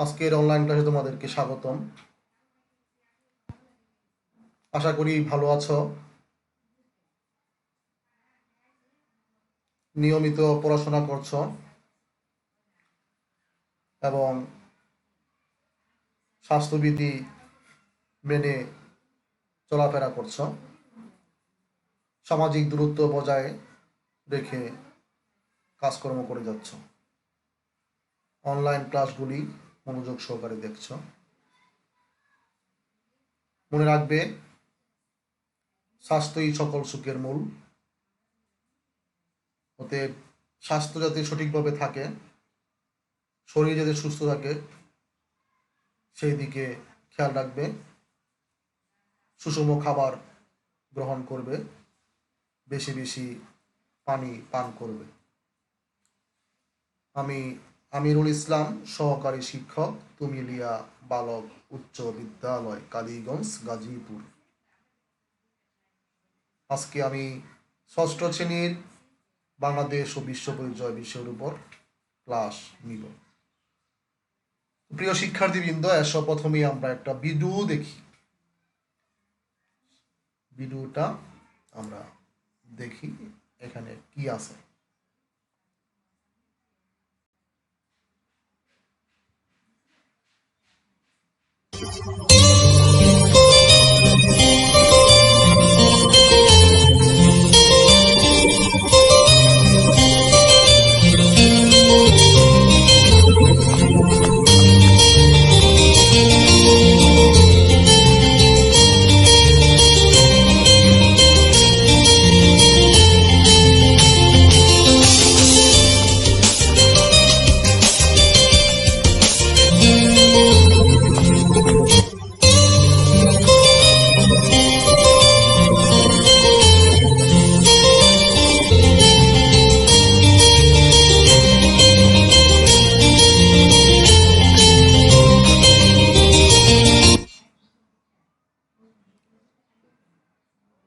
আজকের অনলাইন ক্লাসে তোমাদেরকে স্বাগতম। আশা করি ভালো আছো, নিয়মিত পড়াশোনা করছো এবং স্বাস্থ্যবিধি মেনে চলাফেরা করছো, সামাজিক দূরত্ব বজায় রেখে কাজকর্ম করে যাচ্ছ, অনলাইন ক্লাসগুলি মনোযোগ সহকারে দেখছো। মনে রাখবে, স্বাস্থ্যই সকল সুখের মূল। অতএব স্বাস্থ্য যাতে সঠিকভাবে থাকে, শরীর যাতে সুস্থ থাকে, সেই দিকে খেয়াল রাখবে। সুষম খাবার গ্রহণ করবে, বেশি বেশি পানি পান করবে। আমি আমিরুল ইসলাম, সহকারী শিক্ষক, তুমিলিয়া বালক উচ্চ বিদ্যালয়, কালীগঞ্জ, গাজীপুর। আজকে আমি ষষ্ঠ শ্রেণীর বাংলাদেশ ও বিশ্ব পরিচয় বিষয়ের উপর ক্লাস নিব। প্রিয় শিক্ষার্থীবৃন্দ, এসো প্রথমেই আমরা একটা ভিডিও দেখি। ভিডিওটা আমরা দেখি এখানে কি আছে।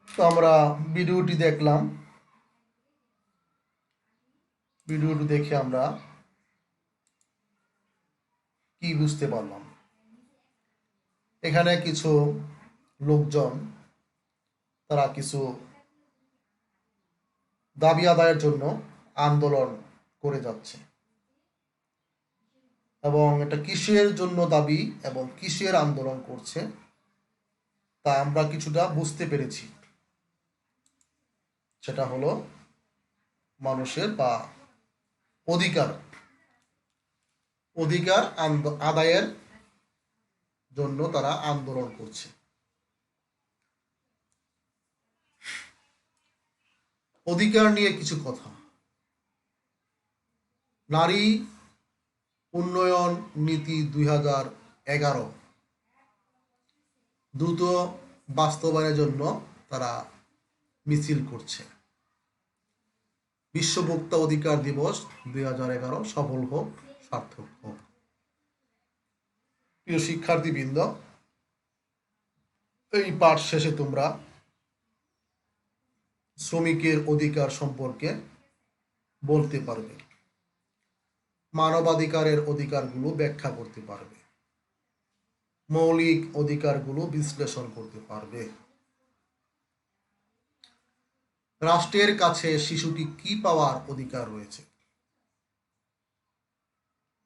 তো আমরা ভিডিওটি দেখলাম। ভিডিওটি দেখে আমরা কি বুঝতে পারলাম? এখানে কিছু লোকজন তারা কিছু দাবি আদায়ের জন্য আন্দোলন করে যাচ্ছে, এবং এটা কিসের জন্য দাবি এবং কিসের আন্দোলন করছে তা আমরা কিছুটা বুঝতে পেরেছি। সেটা হলো মানুষের বা অধিকার আদায়ের জন্য তারা আন্দোলন করছে। অধিকার নিয়ে কিছু কথা। নারী উন্নয়ন নীতি 2011 দ্রুত বাস্তবায়নের জন্য তারা মিছিল করছে। বিশ্ব ভোক্তা অধিকার দিবস 2011 সফল হোক, সার্থক হোক। প্রিয় শিক্ষার্থীবৃন্দ, এই পাঠ শেষে তোমরা শ্রমিকের অধিকার সম্পর্কে বলতে পারবে, মানবাধিকারের অধিকারগুলো ব্যাখ্যা করতে পারবে, মৌলিক অধিকারগুলো বিশ্লেষণ করতে পারবে। রাষ্ট্রের কাছে শিশুটি কি পাওয়ার অধিকার রয়েছে?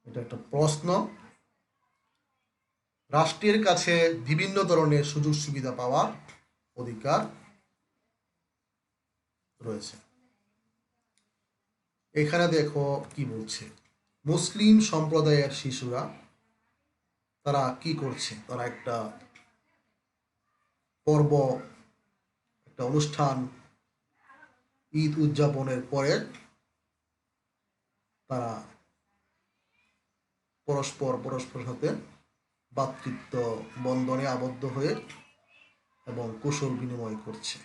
এটা একটা প্রশ্ন। রাষ্ট্রের কাছে বিভিন্ন ধরনের সুযোগ সুবিধা পাওয়ার অধিকার রয়েছে। এখানে দেখো কি বলছে। মুসলিম সম্প্রদায়ের শিশুরা তারা কি করছে? তারা একটা পর্ব, একটা অনুষ্ঠান, ঈদ উদযাপনের পরে তারা পরস্পর সাথে ভ্রাতৃত্ব বন্ধনে আবদ্ধ হয়ে এবং কুশল বিনিময় করছে।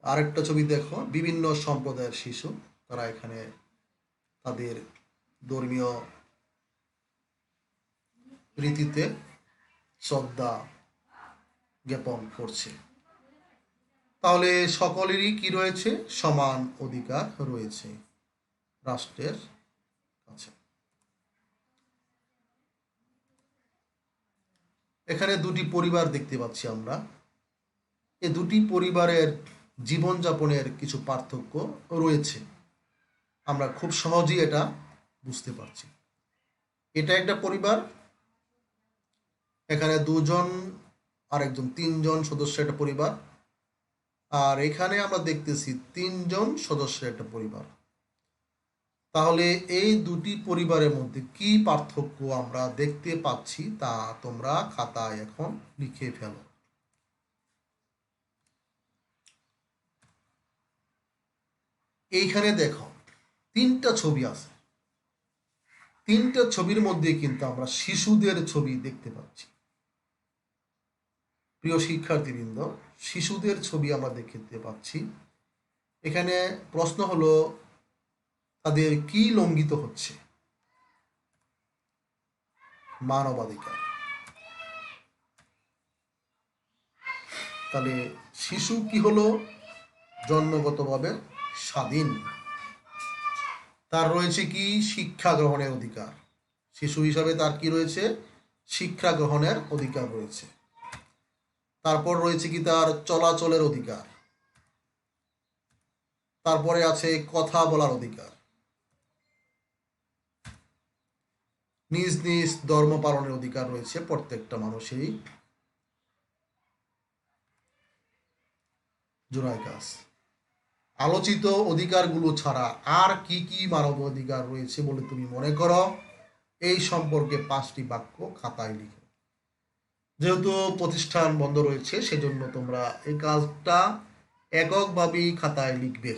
আরেকটা ছবি দেখো, বিভিন্ন সম্প্রদায়ের শিশু তারা এখানে তাদের ধর্মীয় রীতিতে শ্রদ্ধা জ্ঞাপন করছে। তাহলে সকলেরই কি রয়েছে? সমান অধিকার রয়েছে রাষ্ট্রের কাছে। এখানে দুটি পরিবার দেখতে পাচ্ছি আমরা। এই দুটি পরিবারের জীবনযাপনের কিছু পার্থক্য রয়েছে, আমরা খুব সহজেই এটা বুঝতে পারছি। এটা একটা পরিবার, এখানে দুজন আর একজন, তিনজন সদস্যের একটা পরিবার। আর এখানে আমরা দেখতেছি তিনজন সদস্যের একটা পরিবার। তাহলে এই দুটি পরিবারের মধ্যে কি পার্থক্য আমরা দেখতে পাচ্ছি তা তোমরা খাতায় এখন লিখে ফেলো। এইখানে দেখো তিনটা ছবি আছে, তিনটা ছবির মধ্যে কিন্তু আমরা শিশুদের ছবি দেখতে পাচ্ছি। প্রিয় শিক্ষার্থীবৃন্দ, শিশুদের ছবি আমরা দেখতে পাচ্ছি। এখানে প্রশ্ন হলো তাদের কি লঙ্ঘিত হচ্ছে? মানবাধিকার। তাহলে শিশু কি হলো? জন্মগতভাবে স্বাধীন, তার রয়েছে কি? শিক্ষা গ্রহণের অধিকার। শিশু হিসাবে তার কি রয়েছে? শিক্ষা গ্রহণের অধিকার রয়েছে। তারপর রয়েছে কি? তার চলাচলের অধিকার। তারপরে আছে কথা বলার অধিকার, নিজ নিজ ধর্ম পালনের অধিকার রয়েছে প্রত্যেকটা মানুষেরই। জোড়ায় কাজ। আলোচিত অধিকারগুলো ছাড়া আর কি কি মানব অধিকার রয়েছে বলে তুমি মনে করো? এই সম্পর্কে 5টি বাক্য খাতায় লিখো। যেহেতু প্রতিষ্ঠান বন্ধ রয়েছে সেজন্য তোমরা এই কাজটা এককভাবেই খাতায় লিখবে।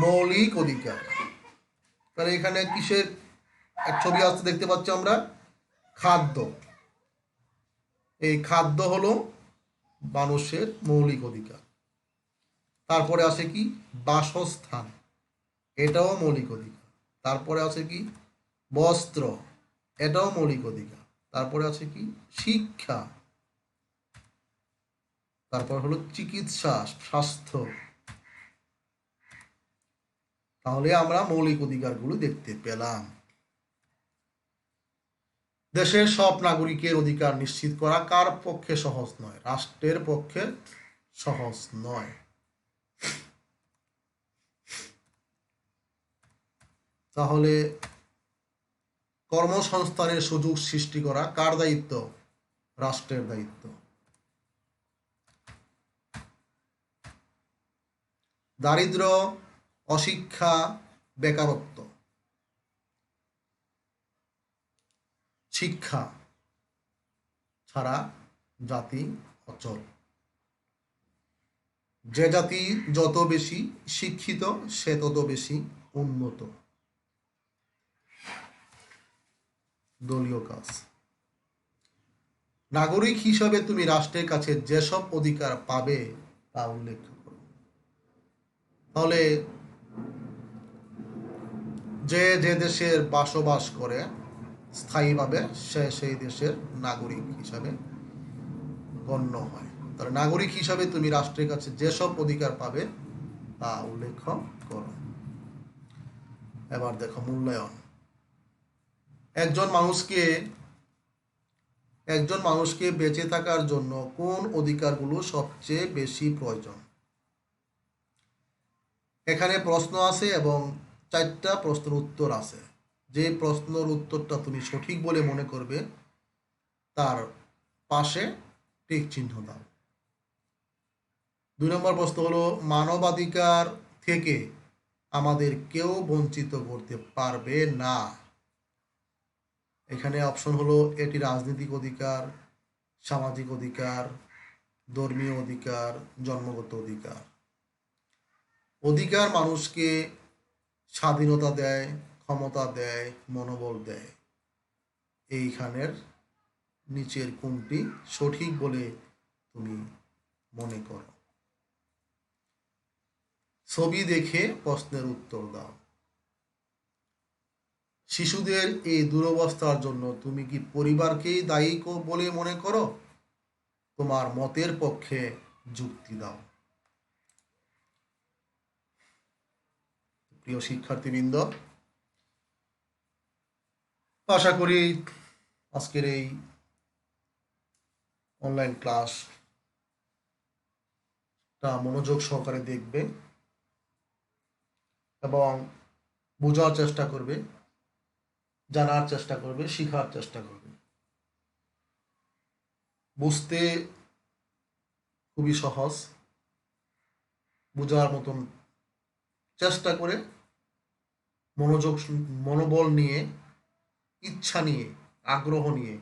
মৌলিক অধিকার। তাহলে এখানে কিসের এক ছবি আসতে দেখতে পাচ্ছি আমরা? খাদ্য। এই খাদ্য হলো মানুষের মৌলিক অধিকার। তারপরে আছে কি? বাসস্থান, এটাও মৌলিক অধিকার। তারপরে আছে কি? বস্ত্র, এটাও মৌলিক অধিকার। তারপরে আছে কি? শিক্ষা। তারপর হলো চিকিৎসা, স্বাস্থ্য। তাহলে আমরা মৌলিক অধিকারগুলো দেখতে পেলাম। দেশের সব নাগরিকের অধিকার নিশ্চিত করা কার পক্ষে সহজ নয়? রাষ্ট্রের পক্ষে সহজ নয়। তাহলে কর্মসংস্থানের সুযোগ সৃষ্টি করা কার দায়িত্ব? রাষ্ট্রের দায়িত্ব। দারিদ্র্য, অশিক্ষা, বেকারত্ব। শিক্ষা ছাড়া জাতি অচল। যে জাতি যত বেশি শিক্ষিত সে তত বেশি উন্নত। দলীয় কাজ। নাগরিক হিসাবে তুমি রাষ্ট্রের কাছে যেসব অধিকার পাবে তা উল্লেখ করো। তাহলে যে যে দেশের বসবাস করে স্থায়ীভাবে সে সেই দেশের নাগরিক হিসাবে গণ্য হয়। তাহলে নাগরিক হিসাবে তুমি রাষ্ট্রের কাছে যেসব অধিকার পাবে তা উল্লেখ করো। এবার দেখো মূল্যায়ন। একজন মানুষকে বেঁচে থাকার জন্য কোন অধিকারগুলো সবচেয়ে বেশি প্রয়োজন? এখানে প্রশ্ন আছে এবং 4টা প্রশ্নের উত্তর আছে। যে প্রশ্নের উত্তরটা তুমি সঠিক বলে মনে করবে তার পাশে টিক চিহ্ন দাও। 2 নম্বর প্রশ্ন হলো মানবাধিকার থেকে আমাদের কেউ বঞ্চিত করতে পারবে না। এখানে অপশন হলো এটি রাজনৈতিক অধিকার, সামাজিক অধিকার, ধর্মীয় অধিকার, জন্মগত অধিকার। অধিকার মানুষকে স্বাধীনতা দেয়, ক্ষমতা দেয়, মনোবল দেয়। এইখানের নিচের কোনটি সঠিক বলে তুমি মনে করো? ছবি দেখে প্রশ্নের উত্তর দাও। শিশুদের এই দুরবস্থার জন্য তুমি কি পরিবারকেই দায়ী বলে মনে করো? তোমার মতের পক্ষে যুক্তি দাও। প্রিয় শিক্ষার্থীবৃন্দ, আশা করি আজকের এই অনলাইন ক্লাসটা মনোযোগ সহকারে দেখবে এবং বোঝার চেষ্টা করবে, জানার চেষ্টা করবে, শিখার চেষ্টা করবে। বুঝতে খুবই সহজ, বোঝার মতন চেষ্টা করে মনোবল নিয়ে, ইচ্ছা নিয়ে, আগ্রহ নিয়ে,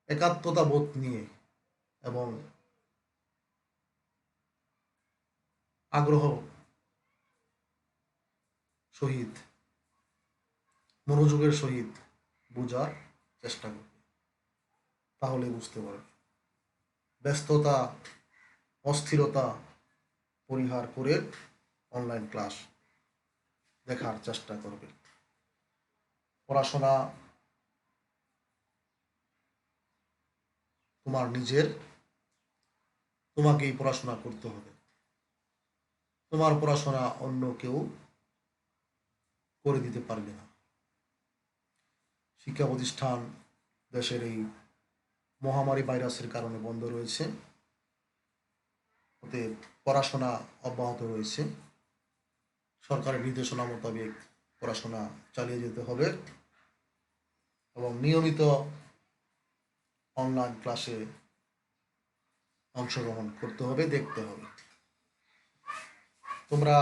একাত্মতা বোধ নিয়ে এবং আগ্রহ সহিত, মনোযোগের সহিত বোঝার চেষ্টা করবে, তাহলে বুঝতে পারবে। ব্যস্ততা, অস্থিরতা পরিহার করে অনলাইন ক্লাস দেখার চেষ্টা করবে। পড়াশোনা তোমার নিজের, তোমাকেই পড়াশোনা করতে হবে। তোমার পড়াশোনা অন্য কেউ করে দিতে পারবে না। শিক্ষা প্রতিষ্ঠান দেশের এই মহামারী ভাইরাসের কারণে বন্ধ রয়েছে, ওতে পড়াশোনা অব্যাহত রয়েছে। সরকারের নির্দেশনা মোতাবেক পড়াশোনা চালিয়ে যেতে হবে এবং নিয়মিত অনলাইন ক্লাসে অংশগ্রহণ করতে হবে, দেখতে হবে। তোমরা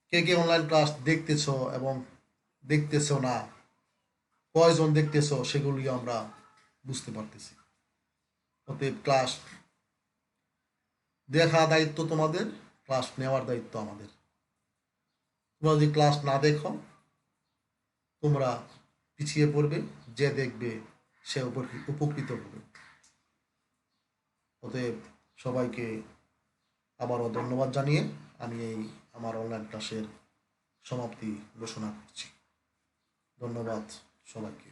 কে কে অনলাইন ক্লাস দেখতেছ এবং দেখতেছ না, কয়জন দেখতেছ, সেগুলি আমরা বুঝতে পারতেছি। অতএব ক্লাস দেখা দায়িত্ব তোমাদের, ক্লাস নেওয়ার দায়িত্ব আমাদের। তোমরা যদি ক্লাস না দেখো, তোমরা পিছিয়ে পড়বে, যে দেখবে সে উপকৃত হবে। অতএব সবাইকে আবারও ধন্যবাদ জানিয়ে আমি এই আমার অনলাইন ক্লাসের সমাপ্তি ঘোষণা করছি। ধন্যবাদ সবাইকে।